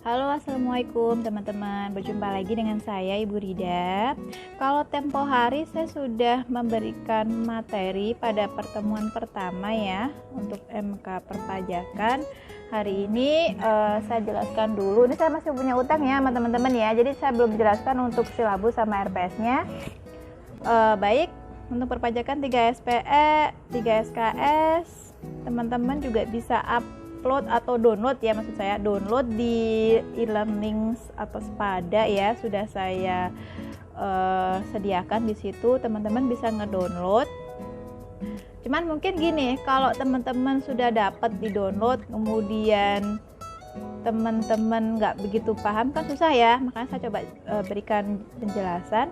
Halo, assalamualaikum teman-teman. Berjumpa lagi dengan saya, Ibu Rida. Kalau tempo hari saya sudah memberikan materi pada pertemuan pertama ya untuk MK perpajakan. Hari ini saya jelaskan dulu. Ini saya masih punya utang ya sama teman-teman ya. Jadi saya belum jelaskan untuk silabus sama RPS-nya. Baik, untuk perpajakan 3 SPE, 3 SKS, teman-teman juga bisa upload atau download ya, maksud saya download di e-learning atau Spada ya, sudah saya sediakan di situ, teman-teman bisa ngedownload. Cuman mungkin gini, kalau teman-teman sudah dapat di download kemudian teman-teman nggak begitu paham kan susah ya, makanya saya coba berikan penjelasan.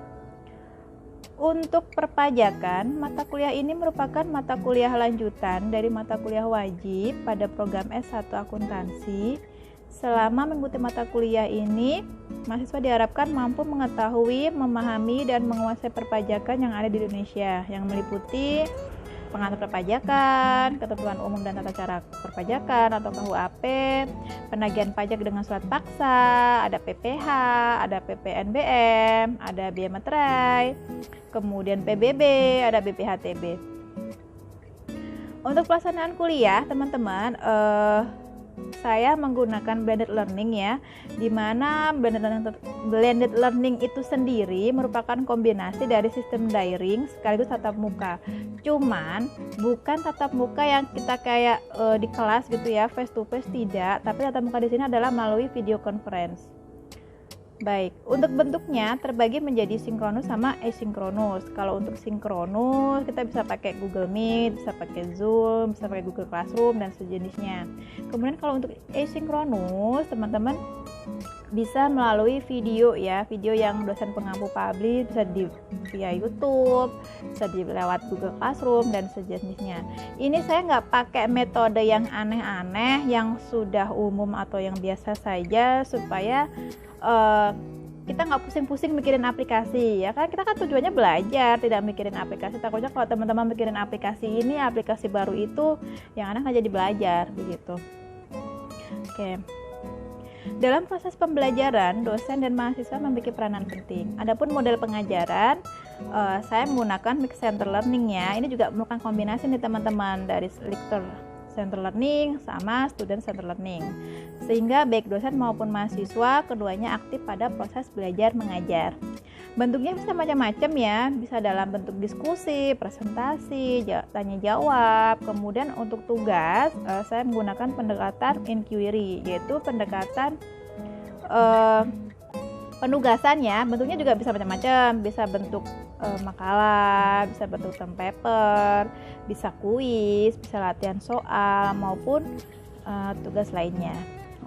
Untuk perpajakan, mata kuliah ini merupakan mata kuliah lanjutan dari mata kuliah wajib pada program S1 akuntansi. Selama mengikuti mata kuliah ini, mahasiswa diharapkan mampu mengetahui, memahami, dan menguasai perpajakan yang ada di Indonesia, yang meliputi pengatur perpajakan, ketentuan umum dan tata cara perpajakan atau KUHP, penagihan pajak dengan surat paksa, ada PPh, ada PPNBM, ada biaya materai, kemudian PBB, ada BPHTB. Untuk pelaksanaan kuliah, teman-teman, saya menggunakan blended learning ya, di mana blended learning itu sendiri merupakan kombinasi dari sistem daring sekaligus tatap muka. Cuman bukan tatap muka yang kita kayak di kelas gitu ya, face to face, tidak, tapi tatap muka di sini adalah melalui video conference. Baik, untuk bentuknya terbagi menjadi sinkronus sama asinkronus. Kalau untuk sinkronus kita bisa pakai Google Meet, bisa pakai Zoom, bisa pakai Google Classroom dan sejenisnya. Kemudian kalau untuk asinkronus, teman-teman bisa melalui video ya, video yang dosen pengampu publish, bisa via YouTube, bisa lewat Google Classroom dan sejenisnya. Ini saya nggak pakai metode yang aneh-aneh, yang sudah umum atau yang biasa saja, supaya kita nggak pusing-pusing mikirin aplikasi ya kan, kita kan tujuannya belajar, tidak mikirin aplikasi. Takutnya kalau teman-teman mikirin aplikasi ini, aplikasi baru itu, yang anak nggak jadi belajar begitu. Oke. Dalam proses pembelajaran, dosen dan mahasiswa memiliki peranan penting. Adapun model pengajaran, saya menggunakan mixed center learning ya. Ini juga merupakan kombinasi nih teman-teman, dari lecture center learning sama student center learning, sehingga baik dosen maupun mahasiswa keduanya aktif pada proses belajar mengajar. Bentuknya bisa macam-macam ya, bisa dalam bentuk diskusi, presentasi, tanya jawab. Kemudian untuk tugas, saya menggunakan pendekatan inquiry, yaitu pendekatan penugasan ya. Bentuknya juga bisa macam-macam, bisa bentuk makalah, bisa bentuk term paper, bisa kuis, bisa latihan soal maupun tugas lainnya.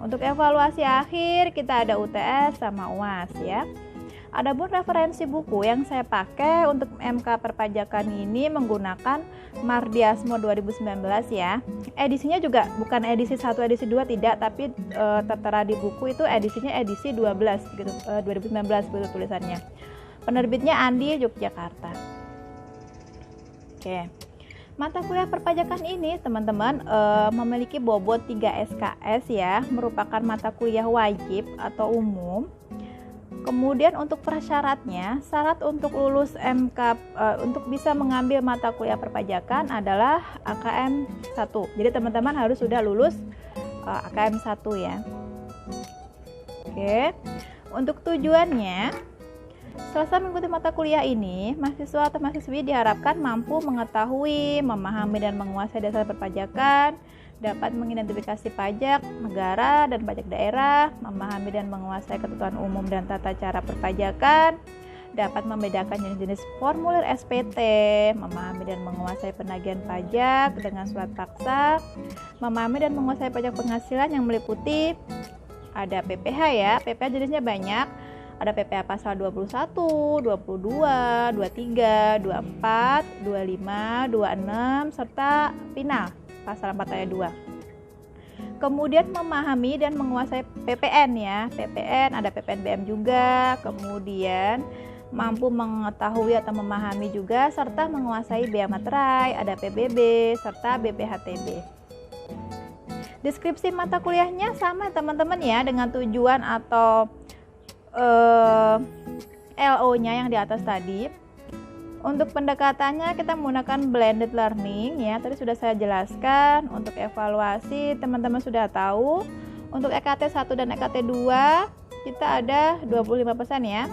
Untuk evaluasi akhir kita ada UTS sama UAS ya. Adapun referensi buku yang saya pakai untuk MK perpajakan ini menggunakan Mardiasmo 2019 ya. Edisinya juga bukan edisi 1, edisi 2 tidak, tapi tertera di buku itu edisinya edisi 12 gitu, 2019 begitu tulisannya. Penerbitnya Andi, Yogyakarta. Oke. Mata kuliah perpajakan ini teman-teman memiliki bobot 3 SKS ya, merupakan mata kuliah wajib atau umum. Kemudian untuk persyaratnya, syarat untuk lulus MK untuk bisa mengambil mata kuliah perpajakan adalah AKM 1. Jadi teman-teman harus sudah lulus AKM 1 ya. Oke. Untuk tujuannya, selesai mengikuti mata kuliah ini, mahasiswa atau mahasiswi diharapkan mampu mengetahui, memahami dan menguasai dasar perpajakan, dapat mengidentifikasi pajak negara dan pajak daerah, memahami dan menguasai ketentuan umum dan tata cara perpajakan, dapat membedakan jenis-jenis formulir SPT, memahami dan menguasai penagihan pajak dengan surat paksa, memahami dan menguasai pajak penghasilan yang meliputi ada PPh ya. PPh jenisnya banyak. Ada PPh pasal 21, 22, 23, 24, 25, 26 serta final pasal 4 ayat 2. Kemudian memahami dan menguasai PPN ya. PPN ada PPNBM juga. Kemudian mampu mengetahui atau memahami juga serta menguasai biaya materai, ada PBB serta BPHTB. Deskripsi mata kuliahnya sama teman-teman ya, dengan tujuan atau LO-nya yang di atas tadi. Untuk pendekatannya kita menggunakan blended learning ya, tadi sudah saya jelaskan. Untuk evaluasi teman-teman sudah tahu. Untuk EKT 1 dan EKT 2 kita ada 25% ya.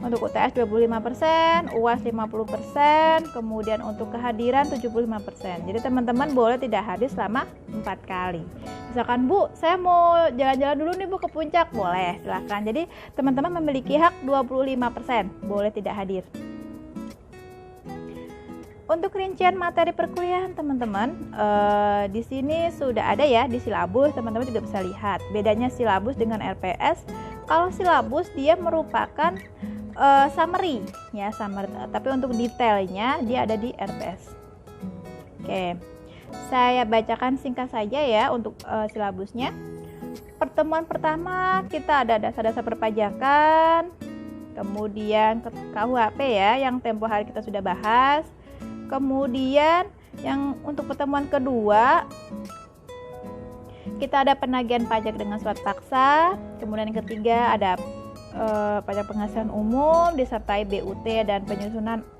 Untuk UTS 25%, UAS 50%, kemudian untuk kehadiran 75%. Jadi teman-teman boleh tidak hadir selama 4 kali. Misalkan Bu, saya mau jalan-jalan dulu nih Bu ke puncak, boleh, silahkan. Jadi teman-teman memiliki hak 25%, boleh tidak hadir. Untuk rincian materi perkuliahan teman-teman, di sini sudah ada ya di silabus, teman-teman juga bisa lihat. Bedanya silabus dengan RPS, kalau silabus dia merupakan summary ya, summary, tapi untuk detailnya dia ada di RPS. Oke, saya bacakan singkat saja ya untuk silabusnya. Pertemuan pertama kita ada dasar-dasar perpajakan, kemudian KUHP ya yang tempo hari kita sudah bahas. Kemudian yang untuk pertemuan kedua kita ada penagihan pajak dengan surat paksa. Kemudian yang ketiga ada pajak penghasilan umum disertai BUT dan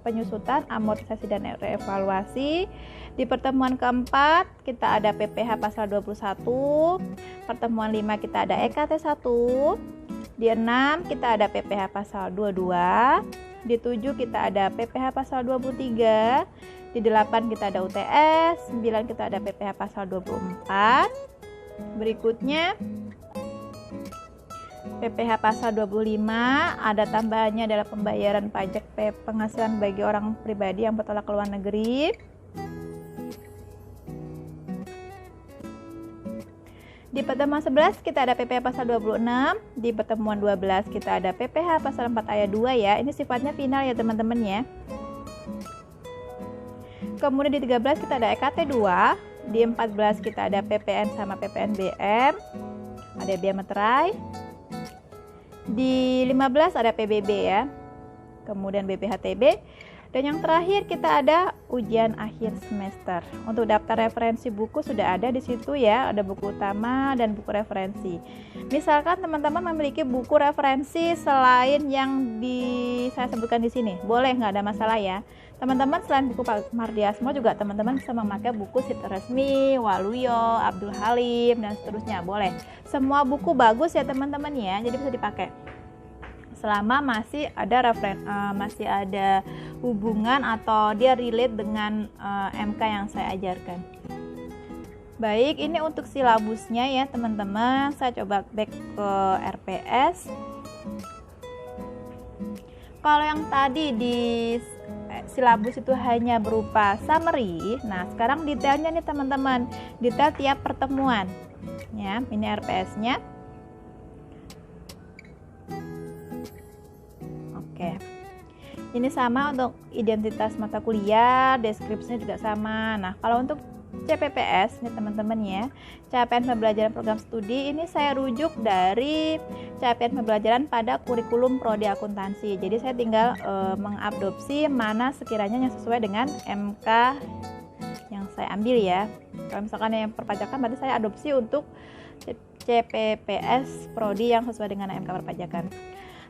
penyusutan amortisasi dan reevaluasi. Di pertemuan keempat kita ada PPh pasal 21. Pertemuan 5 kita ada EKT 1. Di 6 kita ada PPh pasal 22. Di 7 kita ada PPh pasal 23. Di 8 kita ada UTS. 9 kita ada PPh pasal 24. Berikutnya PPh pasal 25 ada tambahannya adalah pembayaran pajak penghasilan bagi orang pribadi yang bertolak ke luar negeri. Di pertemuan 11 kita ada PPh pasal 26, di pertemuan 12 kita ada PPh pasal 4 ayat 2 ya. Ini sifatnya final ya teman-teman ya. Kemudian di 13 kita ada EKT 2, di 14 kita ada PPN sama PPNBM, ada biaya materai. Di 15 ada PBB ya, kemudian BPHTB, dan yang terakhir kita ada ujian akhir semester. Untuk daftar referensi buku sudah ada di situ ya, ada buku utama dan buku referensi. Misalkan teman-teman memiliki buku referensi selain yang saya sebutkan di sini, boleh, nggak ada masalah ya. Teman-teman selain buku Pak Mardiasmo juga teman-teman bisa memakai buku Cipta Resmi, Waluyo, Abdul Halim dan seterusnya, boleh. Semua buku bagus ya teman-teman ya, jadi bisa dipakai selama masih ada hubungan atau dia relate dengan MK yang saya ajarkan. Baik, ini untuk silabusnya ya teman-teman. Saya coba back ke RPS. Kalau yang tadi di silabus itu hanya berupa summary, nah sekarang detailnya nih teman-teman, detail tiap pertemuan ya. Ini RPS-nya. Oke, ini sama untuk identitas mata kuliah, deskripsinya juga sama. Nah kalau untuk CPPS nih teman-teman ya, capaian pembelajaran program studi, ini saya rujuk dari capaian pembelajaran pada kurikulum prodi akuntansi. Jadi saya tinggal mengadopsi mana sekiranya yang sesuai dengan MK yang saya ambil ya. Kalau misalkan yang perpajakan berarti saya adopsi untuk CPPS prodi yang sesuai dengan MK perpajakan.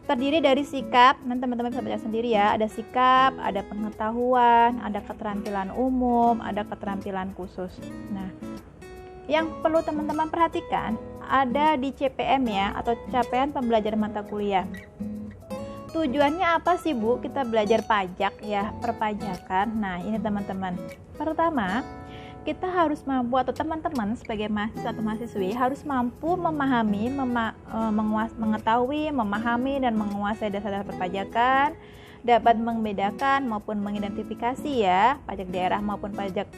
Terdiri dari sikap, nanti teman-teman bisa baca sendiri ya. Ada sikap, ada pengetahuan, ada keterampilan umum, ada keterampilan khusus. Nah, yang perlu teman-teman perhatikan ada di CPM ya, atau capaian pembelajaran mata kuliah. Tujuannya apa sih Bu? Kita belajar pajak ya, perpajakan. Nah, ini teman-teman. Pertama, kita harus mampu, atau teman-teman sebagai mahasiswa atau mahasiswi harus mampu memahami, mengetahui, memahami dan menguasai dasar-dasar perpajakan, dapat membedakan maupun mengidentifikasi ya pajak daerah maupun pajak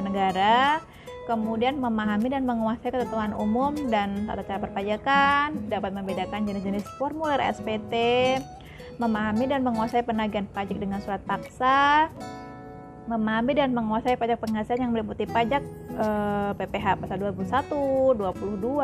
negara, kemudian memahami dan menguasai ketentuan umum dan tata cara perpajakan, dapat membedakan jenis-jenis formulir SPT, memahami dan menguasai penagihan pajak dengan surat paksa, memahami dan menguasai pajak penghasilan yang meliputi pajak PPh pasal 21, 22,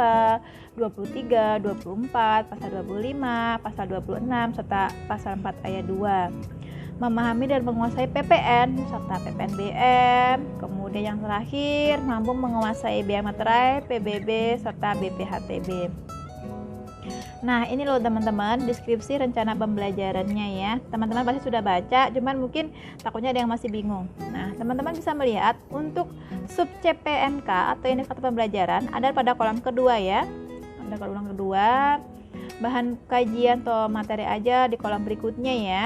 23, 24, pasal 25, pasal 26 serta pasal 4 ayat 2. memahami dan menguasai PPN serta PPNBM. Kemudian yang terakhir, mampu menguasai biaya materai, PBB serta BPHTB. Nah, ini loh teman-teman deskripsi rencana pembelajarannya ya. Teman-teman pasti sudah baca, cuman mungkin takutnya ada yang masih bingung. Nah, teman-teman bisa melihat untuk sub CPNK atau indikator pembelajaran ada pada kolom kedua ya. Ada kolom kedua. Bahan kajian atau materi aja di kolom berikutnya ya.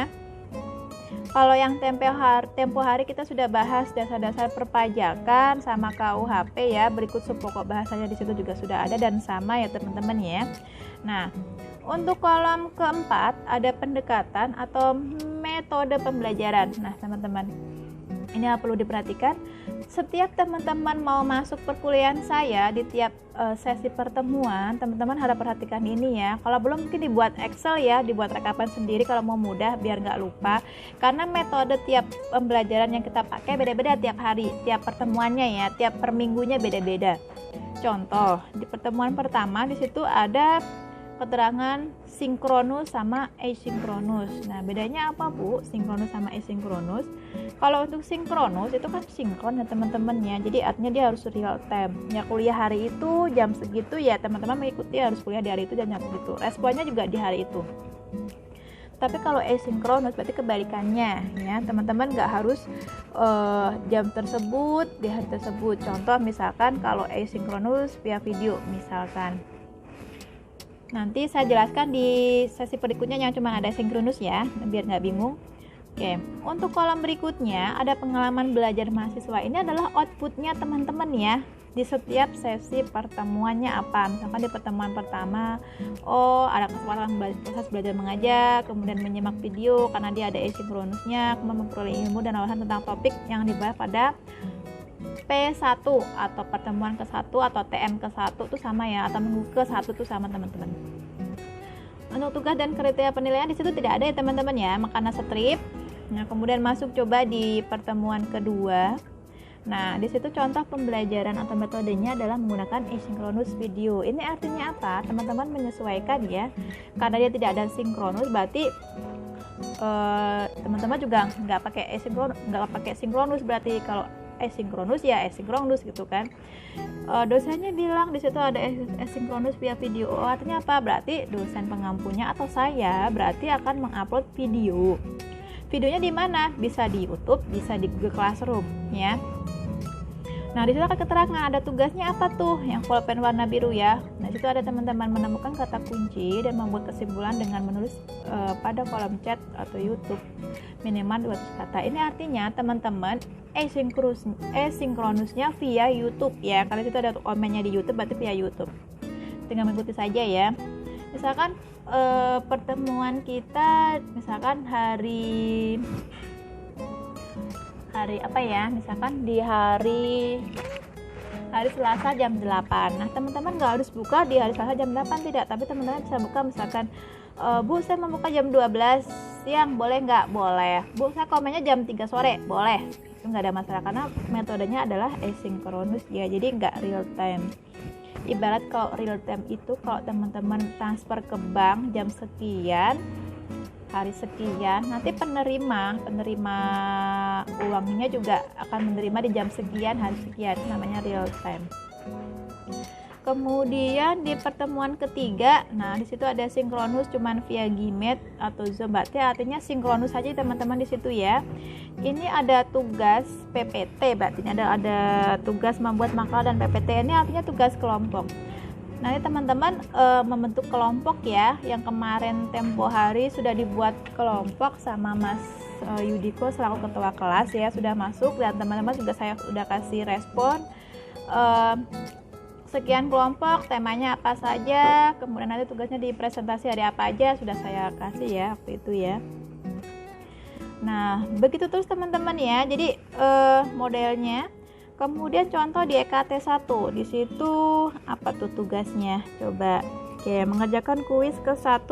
Kalau yang tempo hari kita sudah bahas dasar-dasar perpajakan sama KUHP ya. Berikut sub pokok bahasanya di situ juga sudah ada dan sama ya teman-teman ya. Nah, untuk kolom keempat ada pendekatan atau metode pembelajaran. Nah, teman-teman, ini yang perlu diperhatikan. Setiap teman-teman mau masuk perkuliahan saya di tiap sesi pertemuan, teman-teman harap perhatikan ini ya. Kalau belum mungkin dibuat Excel ya, dibuat rekapan sendiri kalau mau mudah biar nggak lupa. Karena metode tiap pembelajaran yang kita pakai beda-beda tiap hari, tiap pertemuannya ya, tiap per minggunya beda-beda. Contoh, di pertemuan pertama di situ ada keterangan sinkronus sama asinkronus. Nah, bedanya apa Bu? Sinkronus sama asinkronus. Kalau untuk sinkronus itu kan sinkron ya teman-teman ya. Jadi artinya dia harus real time. Ya kuliah hari itu jam segitu ya teman-teman mengikuti harus kuliah di hari itu jam segitu. Responnya juga di hari itu. Tapi kalau asinkronus berarti kebalikannya ya. Teman-teman nggak harus jam tersebut di hari tersebut. Contoh misalkan kalau asinkronus via video misalkan. Nanti saya jelaskan di sesi berikutnya yang cuma ada sinkronus ya, biar nggak bingung. Oke, untuk kolom berikutnya ada pengalaman belajar mahasiswa. Ini adalah outputnya teman-teman ya. Di setiap sesi pertemuannya apa? Misalkan di pertemuan pertama, ada kesempatan proses belajar mengajar, kemudian menyimak video karena dia ada asinkronusnya, kemudian memperoleh ilmu dan wawasan tentang topik yang dibahas pada P1 atau pertemuan ke-1 atau TM ke-1 itu sama ya, atau minggu ke-1 itu sama teman-teman. Untuk tugas dan kriteria penilaian di situ tidak ada ya teman-teman ya, makanya strip. Nah, kemudian masuk coba di pertemuan kedua. Nah, di situ contoh pembelajaran atau metodenya adalah menggunakan asinkronus video. Ini artinya apa? Teman-teman menyesuaikan ya. Karena dia tidak ada sinkronus berarti teman-teman juga nggak pakai sinkronus berarti kalau asinkronus ya asinkronus gitu kan. Dosennya bilang di situ ada asinkronus via video. Artinya apa? Berarti dosen pengampunya atau saya berarti akan mengupload video. Videonya di mana? Bisa di YouTube, bisa di Google Classroom ya. Nah, di situ ada keterangan, ada tugasnya apa tuh? Yang pulpen warna biru ya. Nah, di situ ada teman-teman menemukan kata kunci dan membuat kesimpulan dengan menulis pada kolom chat atau YouTube minimal 200 kata. Ini artinya teman-teman asinkronusnya via YouTube ya. Karena itu ada komennya di YouTube berarti via YouTube. Tinggal mengikuti saja ya. Misalkan pertemuan kita misalkan hari apa ya, misalkan di hari Selasa jam 8. Nah, teman-teman nggak harus buka di hari Selasa jam 8 tidak, tapi teman-teman bisa buka misalkan Bu, saya membuka jam 12 siang, boleh nggak? Boleh. Bu, saya komennya jam 3 sore, boleh. Itu nggak ada masalah karena metodenya adalah asinkronus ya, jadi nggak real time. Ibarat kalau real time itu kalau teman-teman transfer ke bank jam sekian, hari sekian, nanti penerima uangnya juga akan menerima di jam sekian, hari sekian, namanya real time. Kemudian di pertemuan ketiga, nah di situ ada sinkronus cuman via Gmeet atau Zoom, berarti artinya sinkronus saja teman-teman di situ ya. Ini ada tugas PPT, berarti ini ada tugas membuat makalah dan PPT, ini artinya tugas kelompok. Nanti teman-teman membentuk kelompok ya, yang kemarin tempo hari sudah dibuat kelompok sama Mas Yudiko selaku ketua kelas ya, sudah masuk dan teman-teman juga saya sudah kasih respon. Sekian kelompok, temanya apa saja, kemudian nanti tugasnya di presentasi hari apa aja sudah saya kasih ya waktu itu ya. Nah, begitu terus teman-teman ya. Jadi modelnya. Kemudian contoh di EKT 1, di situ apa tuh tugasnya? Coba. Oke, mengerjakan kuis ke-1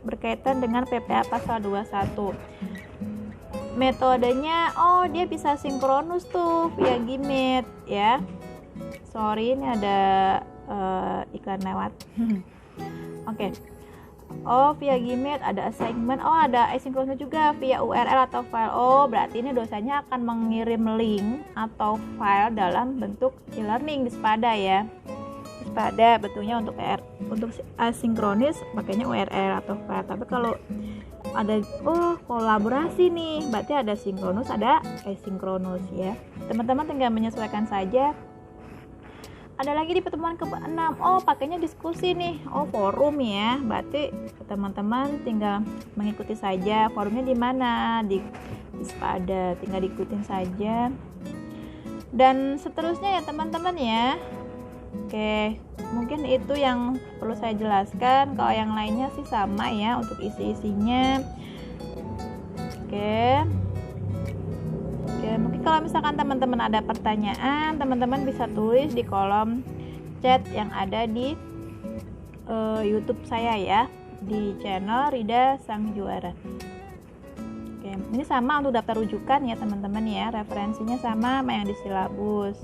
berkaitan dengan PPA pasal 21. Metodenya, dia bisa sinkronus tuh via Gmeet ya. Sorry, ini ada iklan lewat. Oke. Oh, via Gmail ada assignment. Oh, ada asynchronous juga via URL atau file. Oh, berarti ini dosennya akan mengirim link atau file dalam bentuk e-learning di Spada ya. Di Spada betulnya untuk asinkronis pakainya URL atau file. Tapi kalau ada kolaborasi nih, berarti ada sinkronus, ada asinkronus ya. Teman-teman tinggal menyesuaikan saja. Ada lagi di pertemuan ke-6, pakainya diskusi nih, forum ya. Berarti teman-teman tinggal mengikuti saja. Forumnya di mana? Di Spada, tinggal diikutin saja. Dan seterusnya ya teman-teman ya. Oke, mungkin itu yang perlu saya jelaskan. Kalau yang lainnya sih sama ya untuk isi-isinya. Oke, mungkin kalau misalkan teman-teman ada pertanyaan, teman-teman bisa tulis di kolom chat yang ada di YouTube saya ya, di channel Rida Sang Juara. Oke, ini sama untuk daftar rujukan ya teman-teman ya, referensinya sama yang di silabus.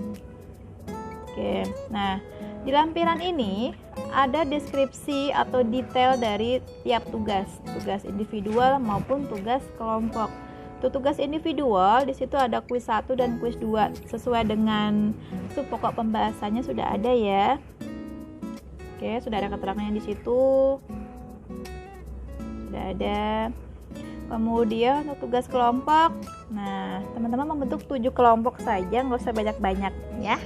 Oke, nah di lampiran ini ada deskripsi atau detail dari tiap tugas individual maupun tugas kelompok. Untuk tugas individual di situ ada kuis 1 dan kuis 2 sesuai dengan pokok pembahasannya sudah ada ya. Oke, sudah ada keterangannya di situ. Sudah ada. Kemudian untuk tugas kelompok, nah teman-teman membentuk 7 kelompok saja, nggak usah banyak-banyak ya.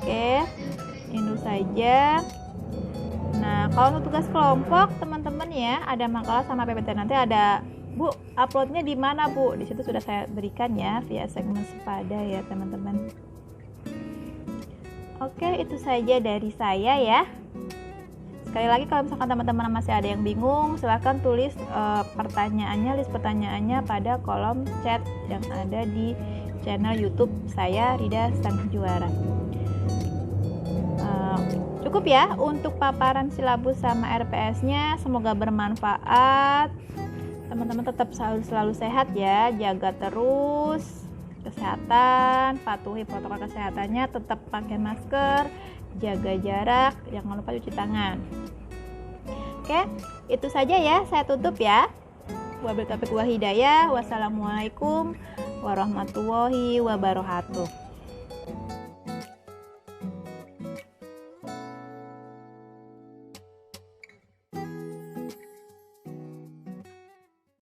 Oke, itu saja. Nah, kalau untuk tugas kelompok teman-teman ya, ada makalah sama PPT, nanti ada Bu, uploadnya di mana Bu? Di situ sudah saya berikan ya via segmen Spada ya teman-teman. Oke, itu saja dari saya ya. Sekali lagi kalau misalkan teman-teman masih ada yang bingung, silahkan tulis list pertanyaannya pada kolom chat yang ada di channel YouTube saya Rida Sang Juara. Cukup ya untuk paparan silabus sama RPS-nya. Semoga bermanfaat. Teman-teman tetap selalu sehat ya, jaga terus kesehatan, patuhi protokol kesehatannya, tetap pakai masker, jaga jarak, jangan lupa cuci tangan. Oke, itu saja ya, saya tutup ya. Wabillahi taufiq wal hidayah. Wassalamualaikum warahmatullahi wabarakatuh.